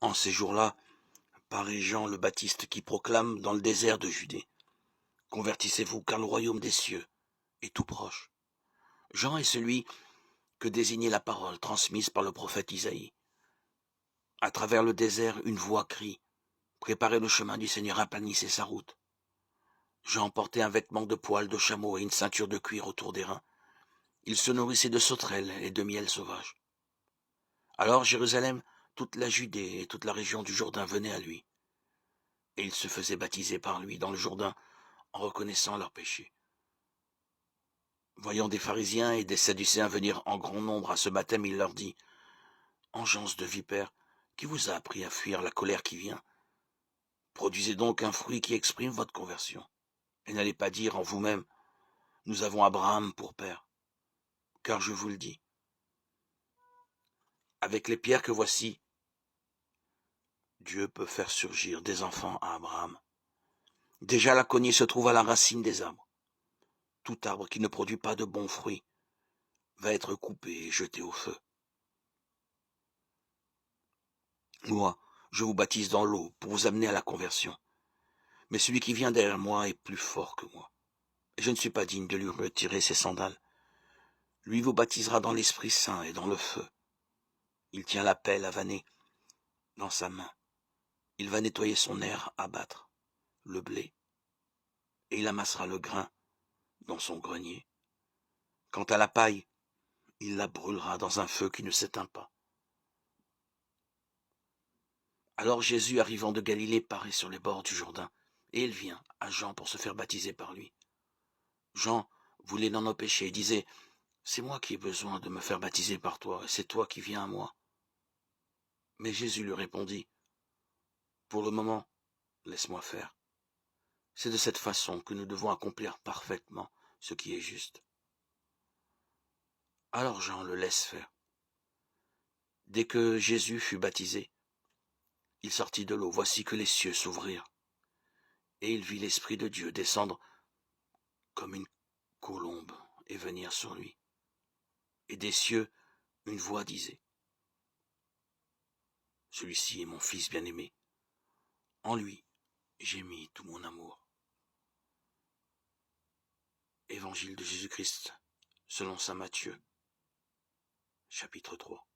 En ces jours-là, paraît Jean le Baptiste qui proclame dans le désert de Judée: Convertissez-vous, car le royaume des cieux est tout proche. Jean est celui que désignait la parole transmise par le prophète Isaïe. À travers le désert, une voix crie: Préparez le chemin du Seigneur, aplanissez sa route. Jean portait un vêtement de poil de chameau et une ceinture de cuir autour des reins. Il se nourrissait de sauterelles et de miel sauvage. Alors Jérusalem, toute la Judée et toute la région du Jourdain venaient à lui. Et ils se faisaient baptiser par lui dans le Jourdain en reconnaissant leurs péchés. Voyant des pharisiens et des sadducéens venir en grand nombre à ce baptême, il leur dit: Engeance de vipères, qui vous a appris à fuir la colère qui vient? Produisez donc un fruit qui exprime votre conversion. Et n'allez pas dire en vous-même: Nous avons Abraham pour père. Car je vous le dis, avec les pierres que voici, Dieu peut faire surgir des enfants à Abraham. Déjà la cognée se trouve à la racine des arbres. Tout arbre qui ne produit pas de bons fruits va être coupé et jeté au feu. Moi, je vous baptise dans l'eau pour vous amener à la conversion. Mais celui qui vient derrière moi est plus fort que moi. Et je ne suis pas digne de lui retirer ses sandales. Lui vous baptisera dans l'Esprit Saint et dans le feu. Il tient la pelle avanée dans sa main. Il va nettoyer son aire à battre, le blé, et il amassera le grain dans son grenier. Quant à la paille, il la brûlera dans un feu qui ne s'éteint pas. Alors Jésus, arrivant de Galilée, paraît sur les bords du Jourdain, et il vient à Jean pour se faire baptiser par lui. Jean voulait l'en empêcher et disait: C'est moi qui ai besoin de me faire baptiser par toi, et c'est toi qui viens à moi. Mais Jésus lui répondit: Pour le moment, laisse-moi faire. C'est de cette façon que nous devons accomplir parfaitement ce qui est juste. Alors Jean le laisse faire. Dès que Jésus fut baptisé, il sortit de l'eau. Voici que les cieux s'ouvrirent, et il vit l'Esprit de Dieu descendre comme une colombe et venir sur lui. Et des cieux, une voix disait: Celui-ci est mon Fils bien-aimé. En lui, j'ai mis tout mon amour. Évangile de Jésus-Christ, selon saint Matthieu, chapitre 3.